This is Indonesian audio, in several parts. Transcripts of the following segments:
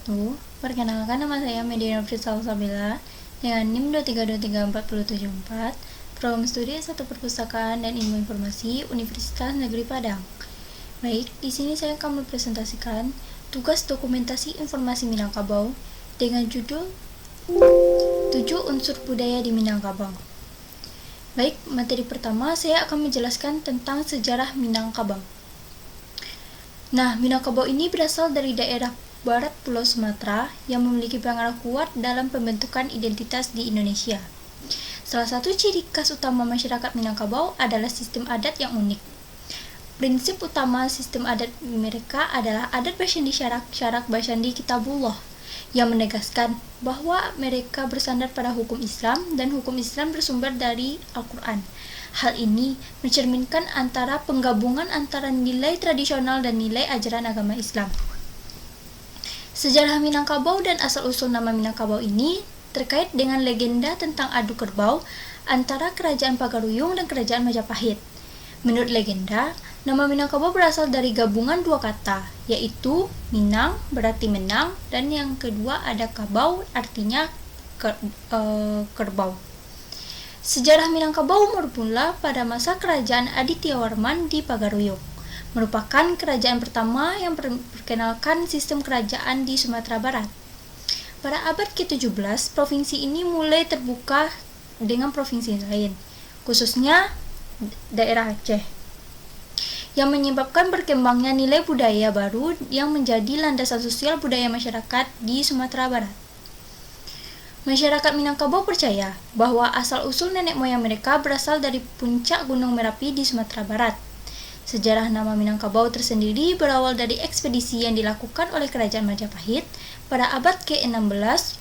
wabarakatuh. Perkenalkan, nama saya Medina Salsabila dengan NIM 2323474, Program Studi S1 Perpustakaan dan Ilmu Informasi Universitas Negeri Padang. Baik, di sini saya akan mempresentasikan tugas dokumentasi informasi Minangkabau dengan judul 7 unsur budaya di Minangkabau. Baik, materi pertama saya akan menjelaskan tentang sejarah Minangkabau. Nah, Minangkabau ini berasal dari daerah barat Pulau Sumatera yang memiliki pengaruh kuat dalam pembentukan identitas di Indonesia. Salah satu ciri khas utama masyarakat Minangkabau adalah sistem adat yang unik. Prinsip utama sistem adat mereka adalah adat Basyandi Syarak Basyandi Kitabullah yang menegaskan bahwa mereka bersandar pada hukum Islam dan hukum Islam bersumber dari Al-Quran. Hal ini mencerminkan antara penggabungan antara nilai tradisional dan nilai ajaran agama Islam. Sejarah Minangkabau dan asal-usul nama Minangkabau ini terkait dengan legenda tentang adu kerbau antara Kerajaan Pagaruyung dan Kerajaan Majapahit. Menurut legenda, nama Minangkabau berasal dari gabungan dua kata, yaitu Minang berarti menang dan yang kedua ada kabau artinya kerbau. Sejarah Minangkabau bermula pada masa Kerajaan Adityawarman di Pagaruyung, merupakan kerajaan pertama yang memperkenalkan sistem kerajaan di Sumatera Barat. Pada abad ke-17, provinsi ini mulai terbuka dengan provinsi lain, khususnya daerah Aceh, yang menyebabkan berkembangnya nilai budaya baru yang menjadi landasan sosial budaya masyarakat di Sumatera Barat. Masyarakat Minangkabau percaya bahwa asal-usul nenek moyang mereka berasal dari puncak Gunung Merapi di Sumatera Barat. Sejarah nama Minangkabau tersendiri berawal dari ekspedisi yang dilakukan oleh Kerajaan Majapahit pada abad ke-16.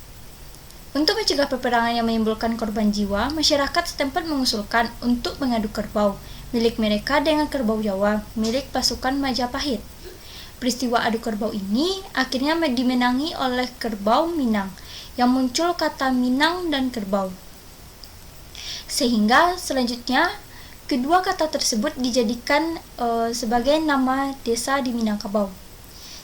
Untuk mencegah peperangan yang menimbulkan korban jiwa, masyarakat setempat mengusulkan untuk mengadu kerbau milik mereka dengan kerbau Jawa milik pasukan Majapahit. Peristiwa adu kerbau ini akhirnya dimenangi oleh kerbau Minang, yang muncul kata Minang dan kerbau. Sehingga selanjutnya kedua kata tersebut dijadikan sebagai nama desa di Minangkabau.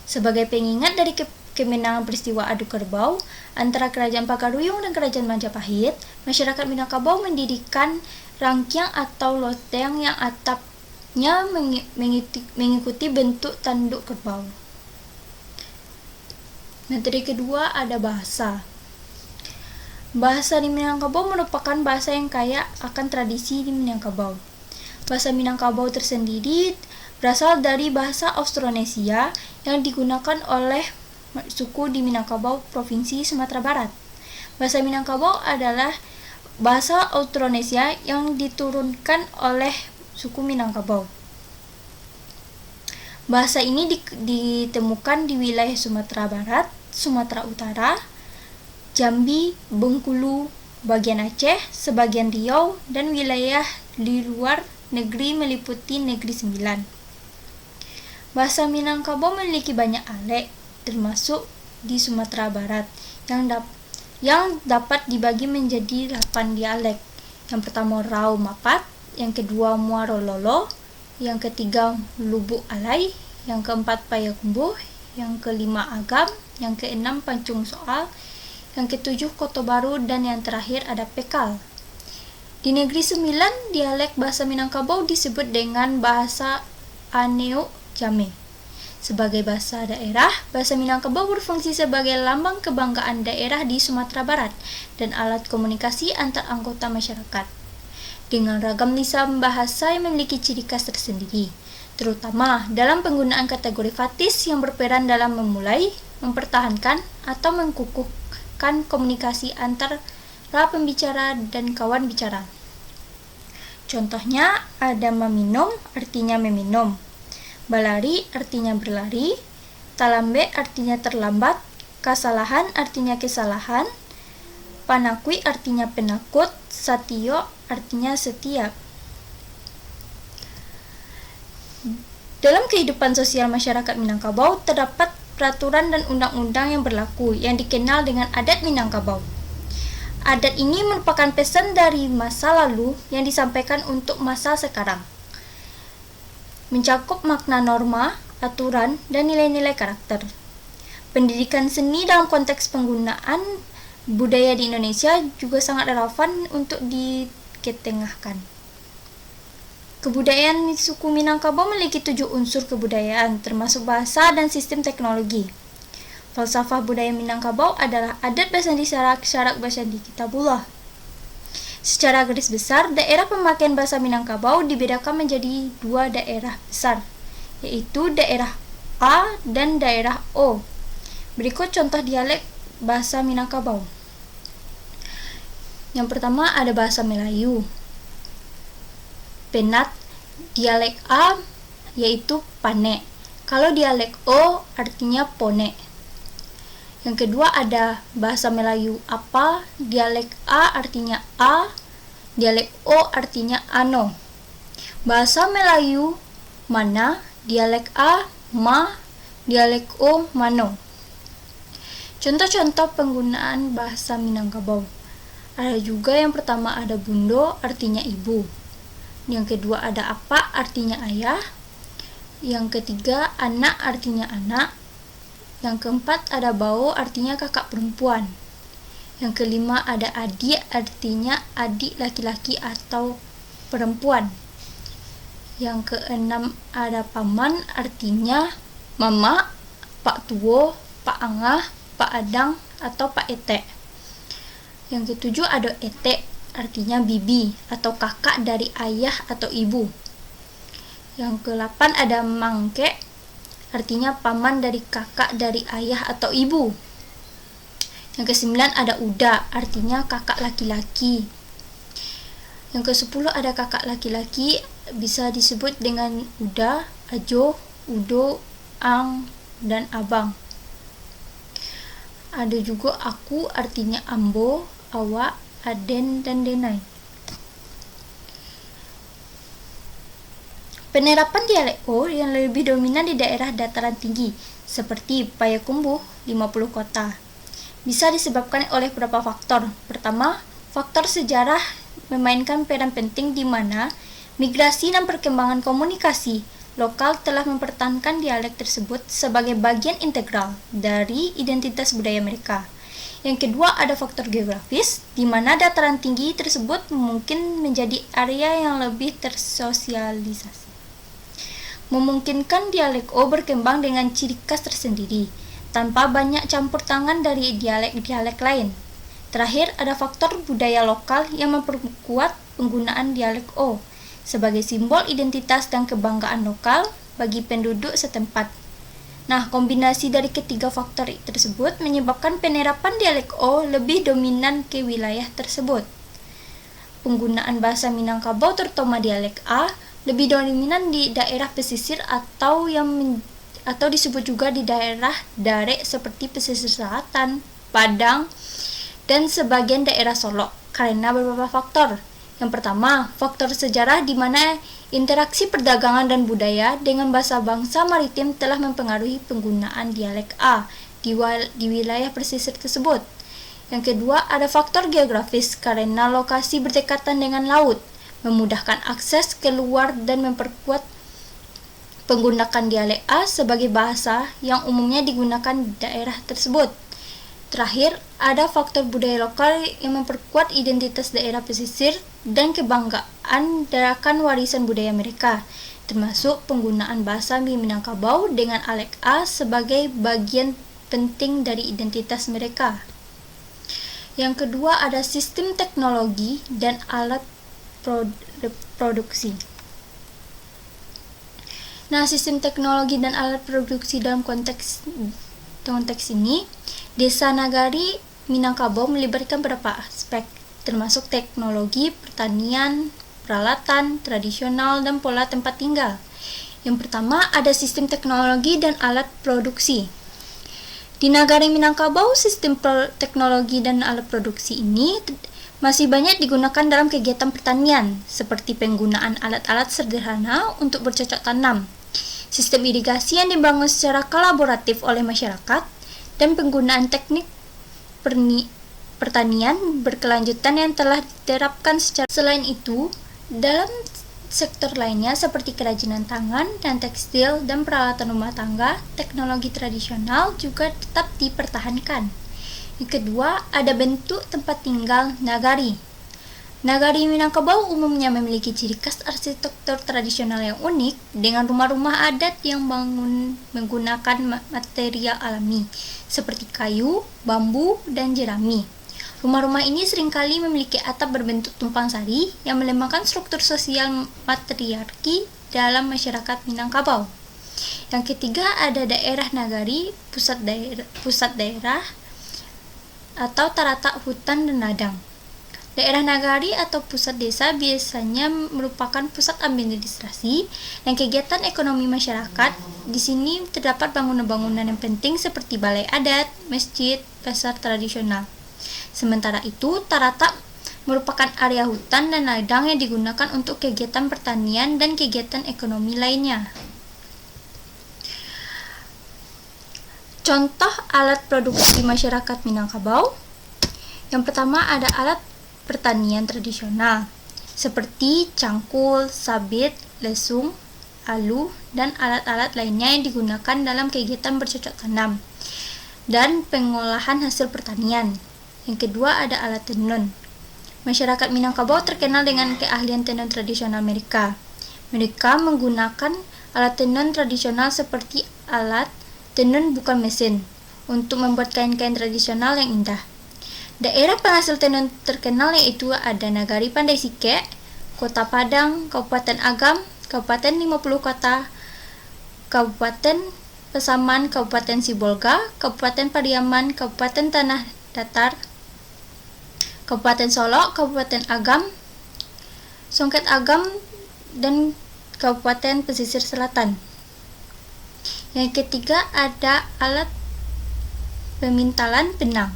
Sebagai pengingat dari kemenangan peristiwa adu kerbau antara Kerajaan Pagaruyung dan Kerajaan Majapahit, masyarakat Minangkabau mendirikan rangkyang atau loteng yang atapnya mengikuti bentuk tanduk kerbau. Materi kedua ada bahasa. Bahasa di Minangkabau merupakan bahasa yang kaya akan tradisi di Minangkabau. Bahasa Minangkabau tersendiri berasal dari bahasa Austronesia yang digunakan oleh suku di Minangkabau, Provinsi Sumatera Barat. Bahasa Minangkabau adalah bahasa Austronesia yang diturunkan oleh suku Minangkabau. Bahasa ini ditemukan di wilayah Sumatera Barat, Sumatera Utara, Jambi, Bengkulu, bagian Aceh, sebagian Riau, dan wilayah di luar negeri meliputi Negeri Sembilan. Bahasa Minangkabau memiliki banyak alek, termasuk di Sumatera Barat, yang dapat dibagi menjadi 8 dialek. Yang pertama Rau Mapat, yang kedua Muaro Lolo, yang ketiga Lubuk Alai, yang keempat Payakumbuh, yang kelima Agam, yang keenam Pancung Soal, yang ketujuh Koto Baru, dan yang terakhir ada Pekal. Di Negeri Sembilan, dialek bahasa Minangkabau disebut dengan bahasa Aneo Jame. Sebagai bahasa daerah, bahasa Minangkabau berfungsi sebagai lambang kebanggaan daerah di Sumatera Barat dan alat komunikasi antar anggota masyarakat. Dengan ragam lisan bahasa yang memiliki ciri khas tersendiri, terutama dalam penggunaan kategori fatis yang berperan dalam memulai, mempertahankan, atau mengukuhkan komunikasi antara pembicara dan kawan bicara. Contohnya ada maminum artinya meminum, balari artinya berlari, talambe artinya terlambat, kasalahan artinya kesalahan, panakui artinya penakut, satio artinya setia. Dalam kehidupan sosial masyarakat Minangkabau terdapat peraturan dan undang-undang yang berlaku yang dikenal dengan adat Minangkabau. Adat ini merupakan pesan dari masa lalu yang disampaikan untuk masa sekarang. Mencakup makna norma, aturan, dan nilai-nilai karakter. Pendidikan seni dalam konteks penggunaan budaya di Indonesia juga sangat relevan untuk diketengahkan. Kebudayaan suku Minangkabau memiliki 7 unsur kebudayaan, termasuk bahasa dan sistem teknologi. Falsafah budaya Minangkabau adalah adat Basandi Sarak, Syarak Basandi Kitabullah. Secara garis besar, daerah pemakaian bahasa Minangkabau dibedakan menjadi 2 daerah besar, yaitu daerah A dan daerah O. Berikut contoh dialek bahasa Minangkabau. Yang pertama ada bahasa Melayu. Penat, dialek A yaitu pane. Kalau dialek O artinya pone. Yang kedua ada bahasa Melayu apa, dialek A artinya A, dialek O artinya ano. Bahasa Melayu mana, dialek A ma, dialek O mano. Contoh-contoh penggunaan bahasa Minangkabau. Ada juga yang pertama ada bundo artinya ibu. Yang kedua ada apa artinya ayah. Yang ketiga anak artinya anak. Yang keempat ada bau artinya kakak perempuan. Yang kelima ada adik artinya adik laki-laki atau perempuan. Yang keenam ada paman artinya mama, pak tuwo, pak angah, pak adang atau pak ete. Yang ketujuh ada ete artinya bibi atau kakak dari ayah atau ibu. Yang ke-8 ada mangke artinya paman dari kakak dari ayah atau ibu. Yang ke-9 ada uda artinya kakak laki-laki. Yang ke-10 ada kakak laki-laki bisa disebut dengan uda, ajo, udo, ang, dan abang. Ada juga aku artinya ambo, awak, aden, dan denai. Penerapan dialek O yang lebih dominan di daerah dataran tinggi, seperti Payakumbuh, 50 kota. Bisa disebabkan oleh beberapa faktor. Pertama, faktor sejarah memainkan peran penting di mana migrasi dan perkembangan komunikasi lokal telah mempertahankan dialek tersebut sebagai bagian integral dari identitas budaya mereka. Yang kedua ada faktor geografis, di mana dataran tinggi tersebut mungkin menjadi area yang lebih tersosialisasi, memungkinkan dialek O berkembang dengan ciri khas tersendiri, tanpa banyak campur tangan dari dialek-dialek lain. Terakhir ada faktor budaya lokal yang memperkuat penggunaan dialek O sebagai simbol identitas dan kebanggaan lokal bagi penduduk setempat. Nah, kombinasi dari ketiga faktor tersebut menyebabkan penerapan dialek O lebih dominan ke wilayah tersebut. Penggunaan bahasa Minangkabau terutama dialek A lebih dominan di daerah pesisir atau disebut juga di daerah Dare seperti pesisir selatan, Padang, dan sebagian daerah Solok karena beberapa faktor. Yang pertama, faktor sejarah di mana interaksi perdagangan dan budaya dengan bangsa maritim telah mempengaruhi penggunaan dialek A di wilayah pesisir tersebut. Yang kedua, ada faktor geografis karena lokasi berdekatan dengan laut, memudahkan akses keluar dan memperkuat penggunaan dialek A sebagai bahasa yang umumnya digunakan di daerah tersebut. Terakhir, ada faktor budaya lokal yang memperkuat identitas daerah pesisir dan kebanggaan akan warisan budaya mereka, termasuk penggunaan bahasa Minangkabau dengan dialek A sebagai bagian penting dari identitas mereka. Yang kedua ada sistem teknologi dan alat produksi. Nah, sistem teknologi dan alat produksi dalam konteks ini, Desa Nagari Minangkabau melibatkan beberapa aspek, termasuk teknologi, pertanian, peralatan, tradisional, dan pola tempat tinggal. Yang pertama, ada sistem teknologi dan alat produksi. Di Nagari Minangkabau, sistem teknologi dan alat produksi ini masih banyak digunakan dalam kegiatan pertanian, seperti penggunaan alat-alat sederhana untuk bercocok tanam, sistem irigasi yang dibangun secara kolaboratif oleh masyarakat, dan penggunaan teknik pertanian berkelanjutan yang telah diterapkan secara. Selain itu, dalam sektor lainnya seperti kerajinan tangan dan tekstil dan peralatan rumah tangga, teknologi tradisional juga tetap dipertahankan. Yang kedua, ada bentuk tempat tinggal nagari. Nagari Minangkabau umumnya memiliki ciri khas arsitektur tradisional yang unik dengan rumah-rumah adat yang bangun menggunakan material alami seperti kayu, bambu, dan jerami. Rumah-rumah ini seringkali memiliki atap berbentuk tumpang sari yang melembangkan struktur sosial matriarki dalam masyarakat Minangkabau. Yang ketiga, ada daerah nagari, pusat daerah atau taratak hutan dan ladang. Daerah nagari atau pusat desa biasanya merupakan pusat administrasi dan kegiatan ekonomi masyarakat. Di sini terdapat bangunan-bangunan yang penting seperti balai adat, masjid, pasar tradisional. Sementara itu, taratak merupakan area hutan dan ladang yang digunakan untuk kegiatan pertanian dan kegiatan ekonomi lainnya. Contoh alat produksi masyarakat Minangkabau. Yang pertama ada alat pertanian tradisional seperti cangkul, sabit, lesung, alu, dan alat-alat lainnya yang digunakan dalam kegiatan bercocok tanam dan pengolahan hasil pertanian. Yang kedua ada alat tenun. Masyarakat Minangkabau terkenal dengan keahlian tenun tradisional mereka. Mereka menggunakan alat tenun tradisional seperti alat tenun bukan mesin untuk membuat kain-kain tradisional yang indah. Daerah penghasil tenun terkenal yaitu ada Nagari Pandai Sike, Kota Padang, Kabupaten Agam, Kabupaten 50 Kota, Kabupaten Pasaman, Kabupaten Sibolga, Kabupaten Pariaman, Kabupaten Tanah Datar, Kabupaten Solok, Kabupaten Agam, Songket Agam, dan Kabupaten Pesisir Selatan. Yang ketiga ada alat pemintalan benang.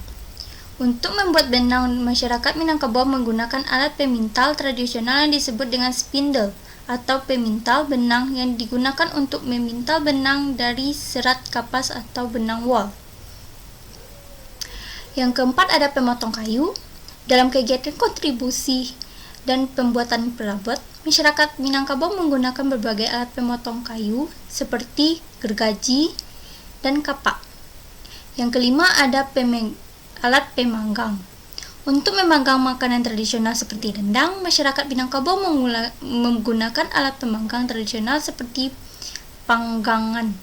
Untuk membuat benang, masyarakat Minangkabau menggunakan alat pemintal tradisional yang disebut dengan spindle atau pemintal benang yang digunakan untuk memintal benang dari serat kapas atau benang wol. Yang keempat ada pemotong kayu. Dalam kegiatan kontribusi dan pembuatan perabot, masyarakat Minangkabau menggunakan berbagai alat pemotong kayu seperti gergaji dan kapak. Yang kelima ada alat pemanggang. Untuk memanggang makanan tradisional seperti rendang, masyarakat Minangkabau menggunakan alat pemanggang tradisional seperti panggangan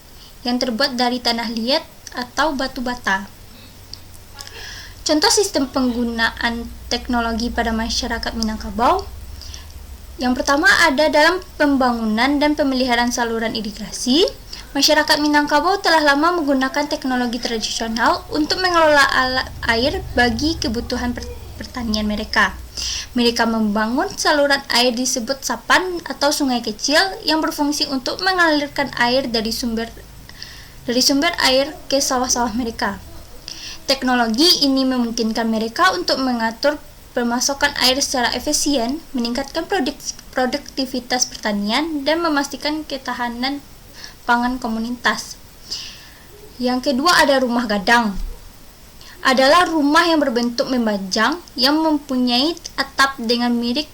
yang terbuat dari tanah liat atau batu bata. Contoh sistem penggunaan teknologi pada masyarakat Minangkabau. Yang pertama ada dalam pembangunan dan pemeliharaan saluran irigasi. Masyarakat Minangkabau telah lama menggunakan teknologi tradisional untuk mengelola air bagi kebutuhan pertanian mereka. Mereka membangun saluran air disebut sapan atau sungai kecil yang berfungsi untuk mengalirkan air dari sumber air ke sawah-sawah mereka. Teknologi ini memungkinkan mereka untuk mengatur pemasokan air secara efisien, meningkatkan produktivitas pertanian, dan memastikan ketahanan pangan komunitas. Yang kedua ada rumah gadang. Adalah rumah yang berbentuk membajang yang mempunyai atap dengan mirip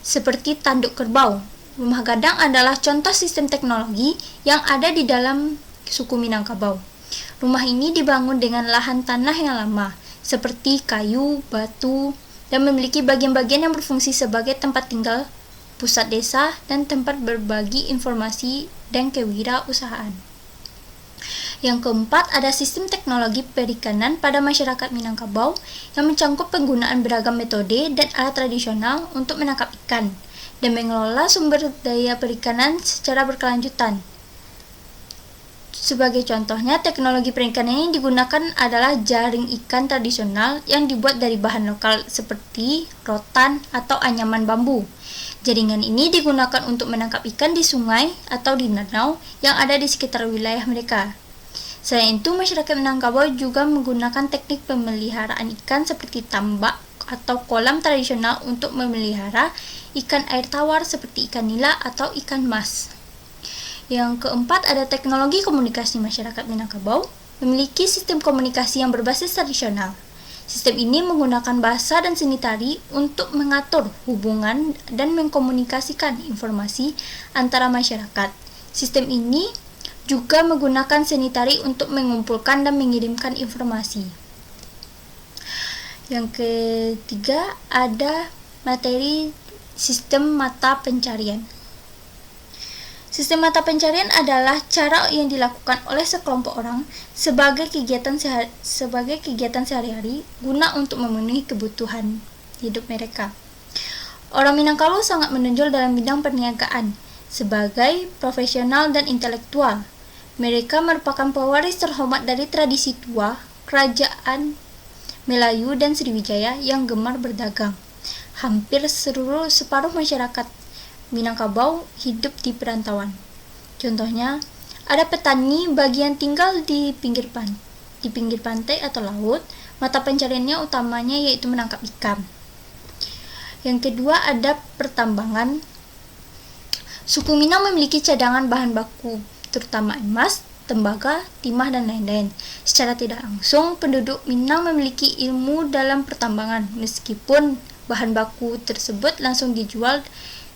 seperti tanduk kerbau. Rumah gadang adalah contoh sistem teknologi yang ada di dalam suku Minangkabau. Rumah ini dibangun dengan lahan tanah yang lama, seperti kayu, batu, dan memiliki bagian-bagian yang berfungsi sebagai tempat tinggal, pusat desa, dan tempat berbagi informasi dan kewirausahaan. Yang keempat ada sistem teknologi perikanan pada masyarakat Minangkabau yang mencangkup penggunaan beragam metode dan alat tradisional untuk menangkap ikan dan mengelola sumber daya perikanan secara berkelanjutan. Sebagai contohnya, teknologi perikanan yang digunakan adalah jaring ikan tradisional yang dibuat dari bahan lokal seperti rotan atau anyaman bambu. Jaringan ini digunakan untuk menangkap ikan di sungai atau di danau yang ada di sekitar wilayah mereka. Selain itu, masyarakat Minangkabau juga menggunakan teknik pemeliharaan ikan seperti tambak atau kolam tradisional untuk memelihara ikan air tawar seperti ikan nila atau ikan mas. Yang keempat ada teknologi komunikasi. Masyarakat Minangkabau memiliki sistem komunikasi yang berbasis tradisional. Sistem ini menggunakan bahasa dan seni tari untuk mengatur hubungan dan mengkomunikasikan informasi antara masyarakat. Sistem ini juga menggunakan seni tari untuk mengumpulkan dan mengirimkan informasi. Yang ketiga ada materi sistem mata pencarian. Sistem mata pencarian adalah cara yang dilakukan oleh sekelompok orang sebagai kegiatan sehari-hari guna untuk memenuhi kebutuhan hidup mereka. Orang Minangkabau sangat menonjol dalam bidang perniagaan sebagai profesional dan intelektual. Mereka merupakan pewaris terhormat dari tradisi tua kerajaan Melayu dan Sriwijaya yang gemar berdagang. Hampir separuh masyarakat Minangkabau hidup di perantauan. Contohnya, ada petani bagian tinggal di pinggir pantai atau laut. Mata pencariannya utamanya yaitu menangkap ikan. Yang kedua ada pertambangan. Suku Minang memiliki cadangan bahan baku, terutama emas, tembaga, timah, dan lain-lain. Secara tidak langsung, penduduk Minang memiliki ilmu dalam pertambangan, meskipun bahan baku tersebut langsung dijual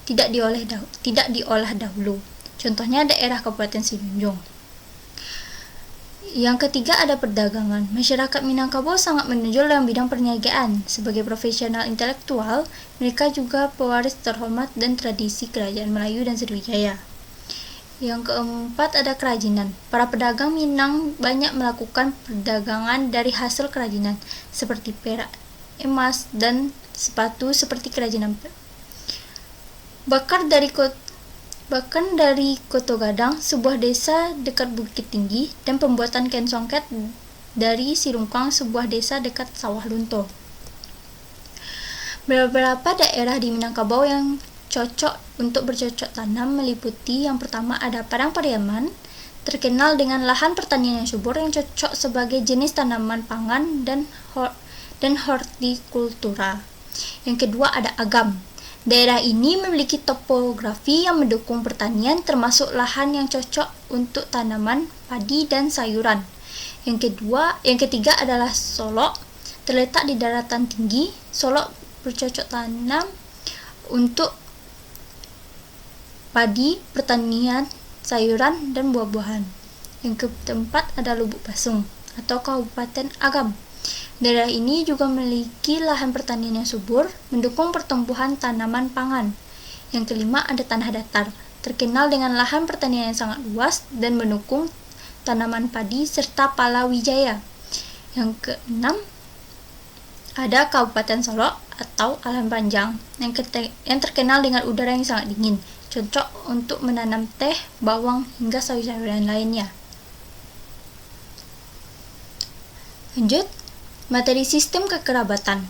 tidak diolah dahulu. Contohnya daerah Kabupaten Semenanjung. Yang ketiga ada perdagangan. Masyarakat Minangkabau sangat menonjol dalam bidang perniagaan. Sebagai profesional intelektual, mereka juga pewaris terhormat dan tradisi kerajaan Melayu dan Sriwijaya. Yang keempat ada kerajinan. Para pedagang Minang banyak melakukan perdagangan dari hasil kerajinan seperti perak, emas, dan sepatu seperti kerajinan Bahkan dari Koto Gadang, sebuah desa dekat Bukit Tinggi, dan pembuatan kain songket dari Sirungkang, sebuah desa dekat Sawah Lunto. Beberapa daerah di Minangkabau yang cocok untuk bercocok tanam meliputi yang pertama ada Padang Pariaman, terkenal dengan lahan pertanian yang subur yang cocok sebagai jenis tanaman pangan dan hortikultura. Yang kedua ada Agam. Daerah ini memiliki topografi yang mendukung pertanian termasuk lahan yang cocok untuk tanaman padi dan sayuran. Yang ketiga adalah Solok. Terletak di daratan tinggi, Solok bercocok tanam untuk padi, pertanian, sayuran, dan buah-buahan. Yang keempat ada Lubuk Pasung atau Kabupaten Agam. Daerah ini juga memiliki lahan pertanian yang subur, mendukung pertumbuhan tanaman pangan. Yang kelima ada Tanah Datar, terkenal dengan lahan pertanian yang sangat luas dan mendukung tanaman padi serta palawijaya. Yang keenam ada Kabupaten Solok atau Alam Panjang, yang terkenal dengan udara yang sangat dingin, cocok untuk menanam teh, bawang, hingga sayur-sayuran lainnya. Lanjut. Materi sistem kekerabatan.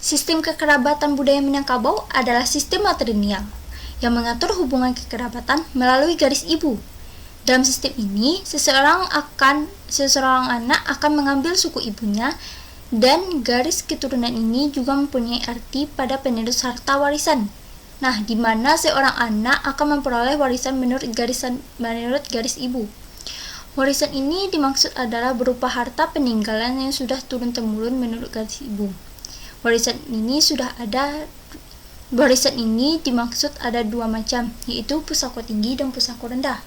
Sistem kekerabatan budaya Minangkabau adalah sistem matrilineal yang mengatur hubungan kekerabatan melalui garis ibu. Dalam sistem ini, seseorang anak akan mengambil suku ibunya, dan garis keturunan ini juga mempunyai arti pada penerus harta warisan. Nah, di mana seorang anak akan memperoleh warisan menurut garis ibu. Warisan ini dimaksud adalah berupa harta peninggalan yang sudah turun-temurun menurut garis ibu. Warisan ini dimaksud ada dua macam, yaitu pusako tinggi dan pusako rendah.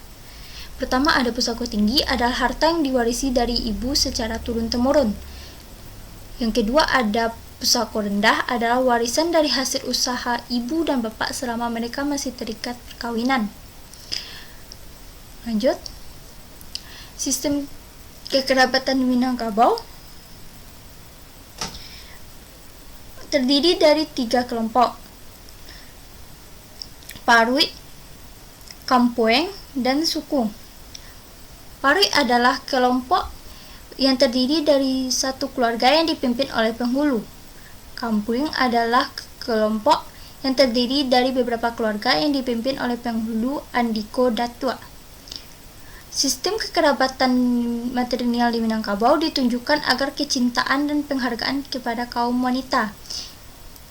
Pertama ada pusako tinggi adalah harta yang diwarisi dari ibu secara turun-temurun. Yang kedua ada pusako rendah adalah warisan dari hasil usaha ibu dan bapak selama mereka masih terikat perkawinan. Lanjut. Sistem kekerabatan Minangkabau terdiri dari 3 kelompok: Parui, Kampueng, dan Suku. Parui adalah kelompok yang terdiri dari satu keluarga yang dipimpin oleh penghulu. Kampueng adalah kelompok yang terdiri dari beberapa keluarga yang dipimpin oleh penghulu Andiko Datua. Sistem kekerabatan matrilineal di Minangkabau ditunjukkan agar kecintaan dan penghargaan kepada kaum wanita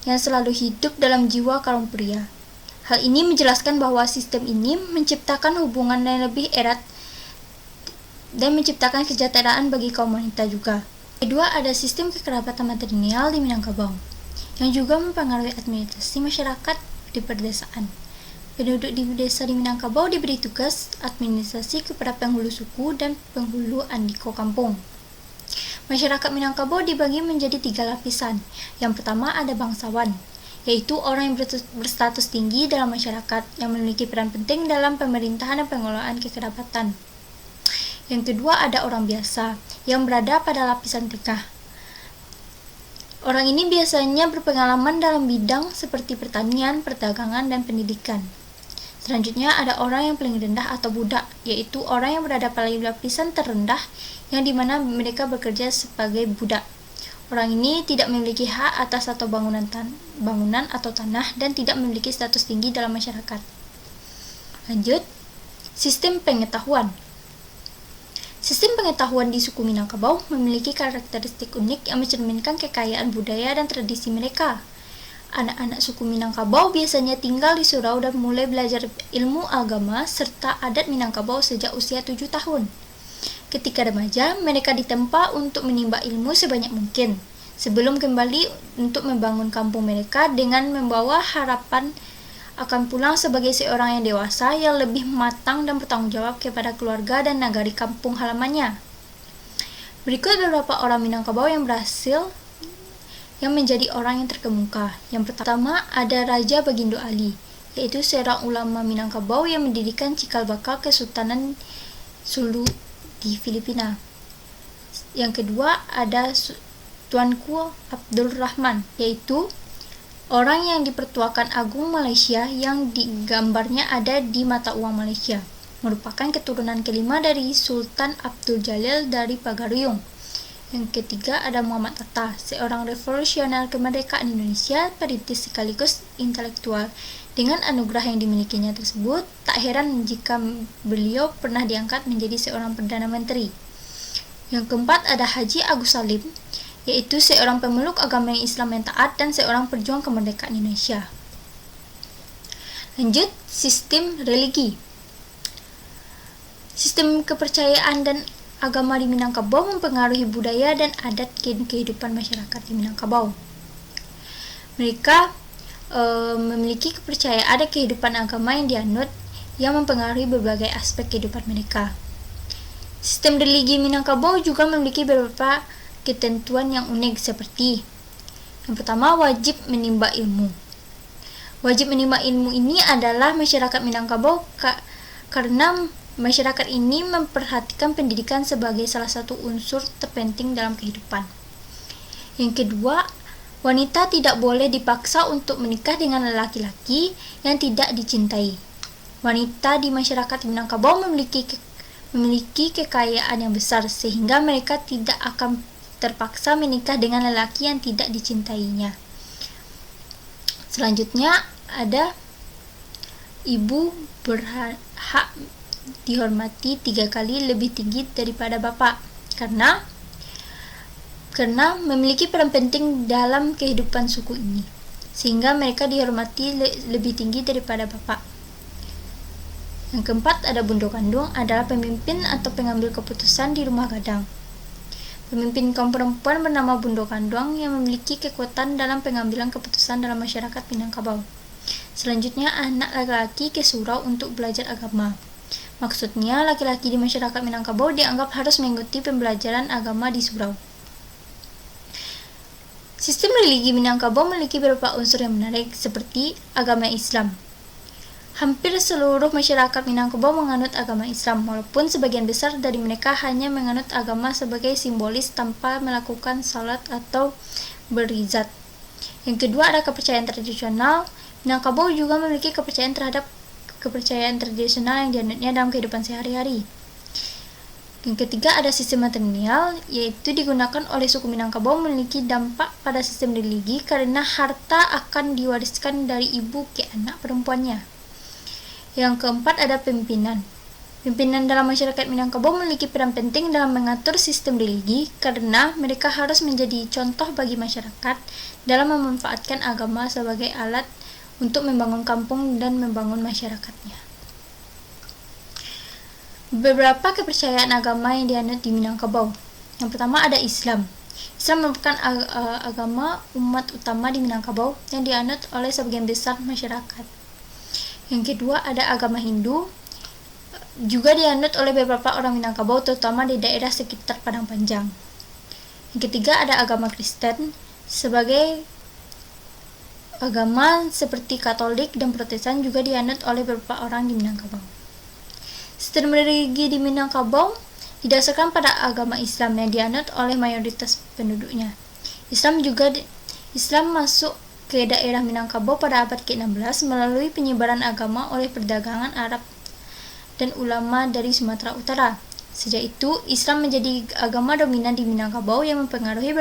yang selalu hidup dalam jiwa kaum pria. Hal ini menjelaskan bahwa sistem ini menciptakan hubungan yang lebih erat dan menciptakan kesejahteraan bagi kaum wanita juga. Kedua, ada sistem kekerabatan matrilineal di Minangkabau, yang juga mempengaruhi administrasi masyarakat di perdesaan. Penduduk di desa di Minangkabau diberi tugas administrasi kepada penghulu suku dan penghulu andiko kampung. Masyarakat Minangkabau dibagi menjadi 3 lapisan. Yang pertama ada bangsawan, yaitu orang yang berstatus tinggi dalam masyarakat yang memiliki peran penting dalam pemerintahan dan pengelolaan kekerabatan. Yang kedua ada orang biasa yang berada pada lapisan tengah. Orang ini biasanya berpengalaman dalam bidang seperti pertanian, perdagangan, dan pendidikan. Selanjutnya ada orang yang paling rendah atau budak, yaitu orang yang berada pada lapisan terendah yang dimana mereka bekerja sebagai budak. Orang ini tidak memiliki hak atas atau bangunan atau tanah dan tidak memiliki status tinggi dalam masyarakat. Lanjut, sistem pengetahuan. Sistem pengetahuan di suku Minangkabau memiliki karakteristik unik yang mencerminkan kekayaan budaya dan tradisi mereka. Anak-anak suku Minangkabau biasanya tinggal di surau dan mulai belajar ilmu agama serta adat Minangkabau sejak usia 7 tahun. Ketika remaja, mereka ditempa untuk menimba ilmu sebanyak mungkin, sebelum kembali untuk membangun kampung mereka dengan membawa harapan akan pulang sebagai seorang yang dewasa yang lebih matang dan bertanggung jawab kepada keluarga dan nagari kampung halamannya. Berikut beberapa orang Minangkabau yang berhasil yang menjadi orang yang terkemuka. Yang pertama ada Raja Bagindo Ali, yaitu seorang ulama Minangkabau yang mendirikan cikal bakal Kesultanan Sulu di Filipina. Yang kedua ada Tuanku Abdul Rahman, yaitu orang yang dipertuakan Agung Malaysia yang digambarnya ada di mata uang Malaysia, merupakan keturunan kelima dari Sultan Abdul Jalil dari Pagaruyung. Yang ketiga ada Muhammad Hatta, seorang revolusioner kemerdekaan Indonesia, perintis sekaligus intelektual. Dengan anugerah yang dimilikinya tersebut, tak heran jika beliau pernah diangkat menjadi seorang Perdana Menteri. Yang keempat ada Haji Agus Salim, yaitu seorang pemeluk agama Islam yang taat dan seorang pejuang kemerdekaan Indonesia. Lanjut, sistem religi. Sistem kepercayaan dan agama di Minangkabau mempengaruhi budaya dan adat kehidupan masyarakat di Minangkabau. Mereka memiliki kepercayaan dan kehidupan agama yang dianut yang mempengaruhi berbagai aspek kehidupan mereka. Sistem religi Minangkabau juga memiliki beberapa ketentuan yang unik seperti yang pertama, wajib menimba ilmu. Wajib menimba ilmu ini adalah masyarakat Minangkabau karena masyarakat ini memperhatikan pendidikan sebagai salah satu unsur terpenting dalam kehidupan. Yang kedua, wanita tidak boleh dipaksa untuk menikah dengan laki-laki yang tidak dicintai. Wanita di masyarakat Minangkabau memiliki kekayaan yang besar sehingga mereka tidak akan terpaksa menikah dengan lelaki yang tidak dicintainya. Selanjutnya ada ibu berhak dihormati 3 kali lebih tinggi daripada bapak karena memiliki peran penting dalam kehidupan suku ini, sehingga mereka dihormati lebih tinggi daripada bapak. Yang keempat ada bundo kandung, adalah pemimpin atau pengambil keputusan di rumah gadang. Pemimpin kaum perempuan bernama bundo kandung yang memiliki kekuatan dalam pengambilan keputusan dalam masyarakat Minangkabau. Selanjutnya anak laki-laki ke surau untuk belajar agama. Maksudnya laki-laki di masyarakat Minangkabau dianggap harus mengikuti pembelajaran agama di surau. Sistem religi Minangkabau memiliki beberapa unsur yang menarik seperti agama Islam. Hampir seluruh masyarakat Minangkabau menganut agama Islam, walaupun sebagian besar dari mereka hanya menganut agama sebagai simbolis tanpa melakukan salat atau berizat. Yang kedua ada kepercayaan tradisional. Minangkabau juga memiliki kepercayaan terhadap kepercayaan tradisional yang dianutnya dalam kehidupan sehari-hari. Yang ketiga ada sistem matrilineal, yaitu digunakan oleh suku Minangkabau memiliki dampak pada sistem religi karena harta akan diwariskan dari ibu ke anak perempuannya. Yang keempat ada pimpinan. Pimpinan dalam masyarakat Minangkabau memiliki peran penting dalam mengatur sistem religi karena mereka harus menjadi contoh bagi masyarakat dalam memanfaatkan agama sebagai alat untuk membangun kampung dan membangun masyarakatnya. Beberapa kepercayaan agama yang dianut di Minangkabau. Yang pertama ada Islam. Islam merupakan agama umat utama di Minangkabau yang dianut oleh sebagian besar masyarakat. Yang kedua ada agama Hindu, juga dianut oleh beberapa orang Minangkabau terutama di daerah sekitar Padang Panjang. Yang ketiga ada agama Kristen, sebagai agama seperti Katolik dan Protestan juga dianut oleh beberapa orang di Minangkabau. Sistem religi di Minangkabau didasarkan pada agama Islam yang dianut oleh mayoritas penduduknya. Islam masuk ke daerah Minangkabau pada abad ke-16 melalui penyebaran agama oleh perdagangan Arab dan ulama dari Sumatera Utara. Sejak itu, Islam menjadi agama dominan di Minangkabau yang mempengaruhi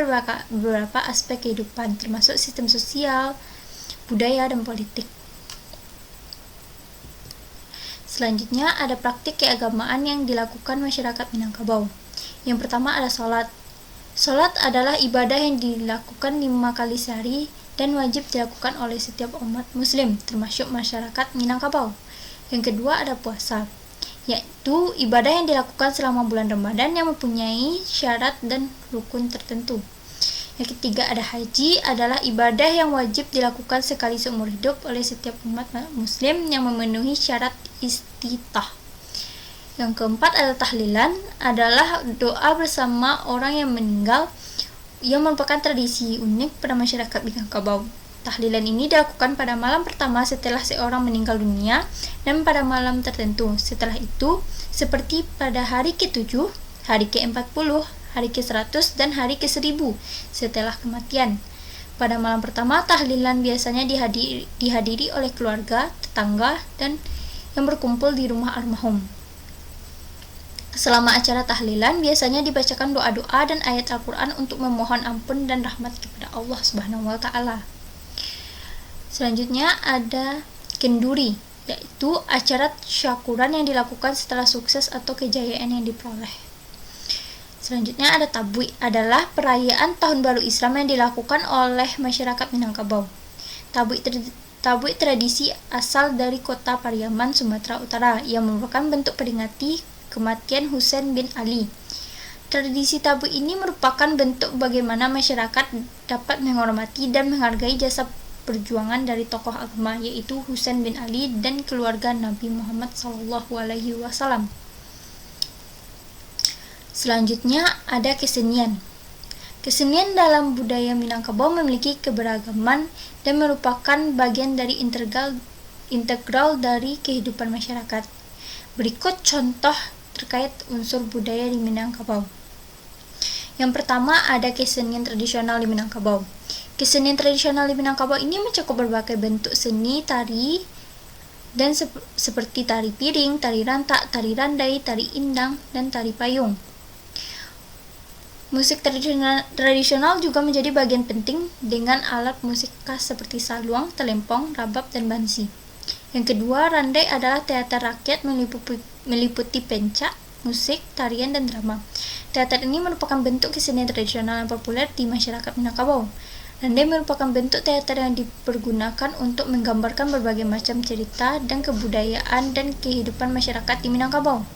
beberapa aspek kehidupan, termasuk sistem sosial, budaya, dan politik. Selanjutnya ada praktik keagamaan yang dilakukan masyarakat Minangkabau. Yang pertama ada sholat. Sholat adalah ibadah yang dilakukan 5 kali sehari dan wajib dilakukan oleh setiap umat muslim, termasuk masyarakat Minangkabau. Yang kedua ada puasa, yaitu ibadah yang dilakukan selama bulan Ramadan yang mempunyai syarat dan rukun tertentu. Yang ketiga ada haji, adalah ibadah yang wajib dilakukan sekali seumur hidup oleh setiap umat muslim yang memenuhi syarat istitah. Yang keempat ada tahlilan, adalah doa bersama orang yang meninggal yang merupakan tradisi unik pada masyarakat Minangkabau. Tahlilan ini dilakukan pada malam pertama setelah seorang meninggal dunia dan pada malam tertentu. Setelah itu, seperti pada hari ke-7, hari ke-40, hari ke-100, dan hari ke-1000 setelah kematian. Pada malam pertama, tahlilan biasanya dihadiri oleh keluarga, tetangga, dan yang berkumpul di rumah almarhum. Selama acara tahlilan, biasanya dibacakan doa-doa dan ayat Al-Quran untuk memohon ampun dan rahmat kepada Allah Subhanahu wa Ta'ala. Selanjutnya ada kenduri, yaitu acara syukuran yang dilakukan setelah sukses atau kejayaan yang diperoleh. Selanjutnya ada tabui, adalah perayaan tahun baru Islam yang dilakukan oleh masyarakat Minangkabau. Tabui tradisi asal dari kota Pariaman, Sumatera Utara, yang merupakan bentuk peringati kematian Husain bin Ali. Tradisi tabui ini merupakan bentuk bagaimana masyarakat dapat menghormati dan menghargai jasa perjuangan dari tokoh agama, yaitu Husain bin Ali dan keluarga Nabi Muhammad SAW. Selanjutnya ada kesenian. Kesenian dalam budaya Minangkabau memiliki keberagaman dan merupakan bagian dari integral dari kehidupan masyarakat. Berikut contoh terkait unsur budaya di Minangkabau. Yang pertama ada kesenian tradisional di Minangkabau. Kesenian tradisional di Minangkabau ini mencakup berbagai bentuk seni tari dan seperti tari piring, tari rantak, tari randai, tari indang, dan tari payung. Musik tradisional juga menjadi bagian penting dengan alat musik khas seperti saluang, telempong, rabab, dan bansi. Yang kedua, randai adalah teater rakyat meliputi pencak, musik, tarian, dan drama. Teater ini merupakan bentuk kesenian tradisional yang populer di masyarakat Minangkabau. Randai merupakan bentuk teater yang dipergunakan untuk menggambarkan berbagai macam cerita dan kebudayaan dan kehidupan masyarakat di Minangkabau.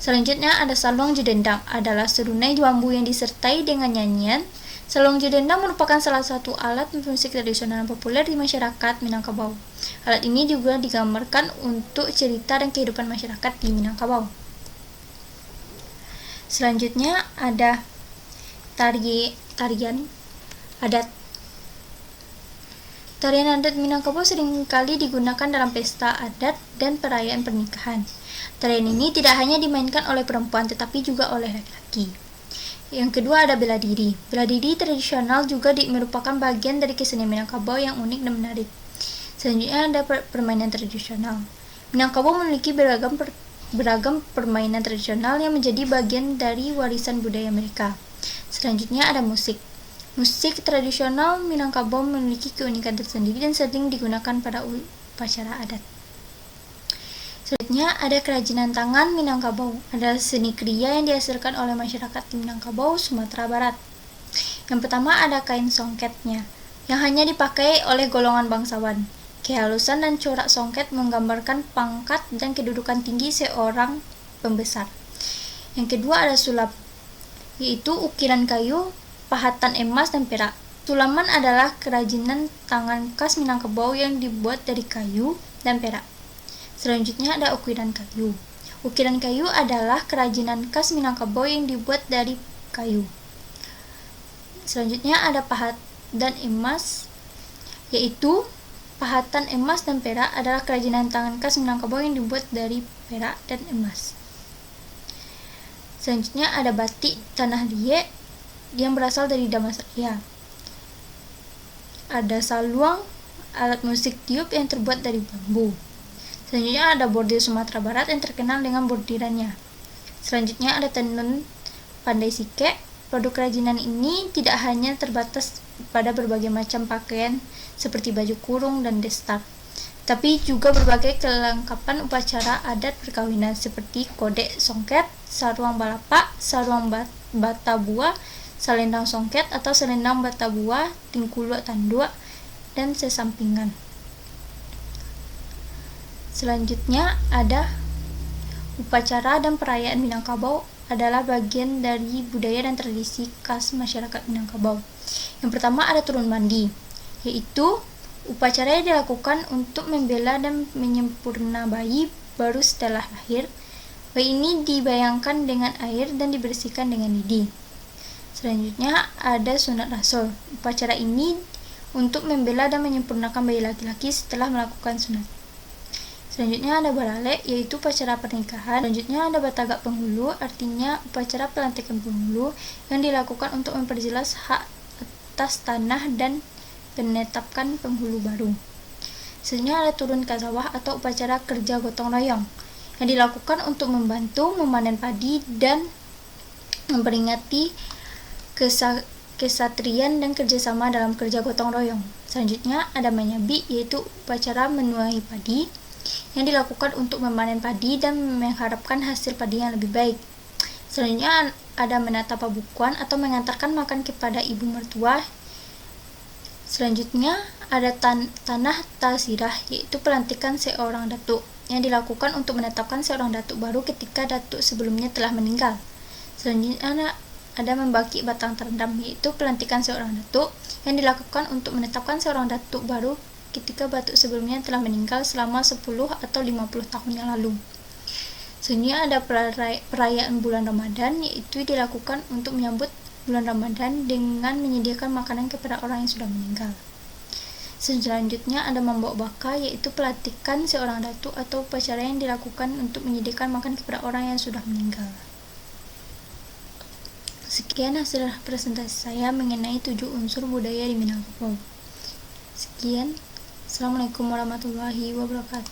Selanjutnya ada salong jedendang, adalah serunai bambu yang disertai dengan nyanyian. Salong jedendang merupakan salah satu alat musik tradisional yang populer di masyarakat Minangkabau. Alat ini juga digambarkan untuk cerita dan kehidupan masyarakat di Minangkabau. Selanjutnya ada tarian adat. Tarian adat Minangkabau seringkali digunakan dalam pesta adat dan perayaan pernikahan. Tarian ini tidak hanya dimainkan oleh perempuan tetapi juga oleh laki-laki. Yang kedua ada bela diri. Bela diri tradisional juga merupakan bagian dari kesenian Minangkabau yang unik dan menarik. Selanjutnya ada permainan tradisional. Minangkabau memiliki beragam permainan tradisional yang menjadi bagian dari warisan budaya mereka. Selanjutnya ada musik. Musik tradisional Minangkabau memiliki keunikan tersendiri dan sering digunakan pada upacara adat. Selanjutnya ada kerajinan tangan Minangkabau, adalah seni kriya yang dihasilkan oleh masyarakat di Minangkabau, Sumatera Barat. Yang pertama ada kain songketnya, yang hanya dipakai oleh golongan bangsawan. Kehalusan dan corak songket menggambarkan pangkat dan kedudukan tinggi seorang pembesar. Yang kedua ada sulap, yaitu ukiran kayu pahatan emas dan perak. Sulaman adalah kerajinan tangan khas Minangkabau yang dibuat dari kayu dan perak. Selanjutnya ada ukiran kayu. Ukiran kayu adalah kerajinan khas Minangkabau yang dibuat dari kayu. Selanjutnya ada pahat dan emas, yaitu pahatan emas dan perak adalah kerajinan tangan khas Minangkabau yang dibuat dari perak dan emas. Selanjutnya ada batik tanah liat yang berasal dari Damastraya. Ada saluang, alat musik tiup yang terbuat dari bambu. Selanjutnya ada bordir Sumatera Barat yang terkenal dengan bordirannya. Selanjutnya ada tenun pandai sike. Produk kerajinan ini tidak hanya terbatas pada berbagai macam pakaian seperti baju kurung dan destar, tapi juga berbagai kelengkapan upacara adat perkawinan seperti kodek songket, saruang balapak, saruang batabua, selendang songket atau selendang batabua, tingkulu tandua, dan sesampingan. Selanjutnya ada upacara dan perayaan Minangkabau adalah bagian dari budaya dan tradisi khas masyarakat Minangkabau. Yang pertama ada turun mandi, yaitu upacara yang dilakukan untuk membela dan menyempurna bayi baru setelah lahir. Bayi ini dibayangkan dengan air dan dibersihkan dengan lidi. Selanjutnya ada sunat rasul. Upacara ini untuk membela dan menyempurnakan bayi laki-laki setelah melakukan sunat. Selanjutnya ada baralek, yaitu upacara pernikahan. Selanjutnya ada batagak penghulu, artinya upacara pelantikan penghulu yang dilakukan untuk memperjelas hak atas tanah dan menetapkan penghulu baru. Selanjutnya ada turun ke sawah atau upacara kerja gotong royong yang dilakukan untuk membantu memanen padi dan memperingati kesatrian dan kerjasama dalam kerja gotong royong. Selanjutnya ada menyabi, yaitu upacara menuai padi yang dilakukan untuk memanen padi dan mengharapkan hasil padi yang lebih baik. Selanjutnya ada menata pabukuan atau mengantarkan makan kepada ibu mertua. Selanjutnya ada tanah tasirah, yaitu pelantikan seorang datuk yang dilakukan untuk menetapkan seorang datuk baru ketika datuk sebelumnya telah meninggal. Selanjutnya ada membaki batang terendam, yaitu pelantikan seorang datuk yang dilakukan untuk menetapkan seorang datuk baru ketika datuk sebelumnya telah meninggal selama 10 atau 50 tahun yang lalu. Selanjutnya ada perayaan bulan Ramadan, yaitu dilakukan untuk menyambut bulan Ramadan dengan menyediakan makanan kepada orang yang sudah meninggal. Selanjutnya ada membawa baka, yaitu pelantikan seorang datuk atau upacara yang dilakukan untuk menyediakan makan kepada orang yang sudah meninggal. Sekian hasil presentasi saya mengenai 7 unsur budaya di Minangkabau. Sekian. Assalamualaikum warahmatullahi wabarakatuh.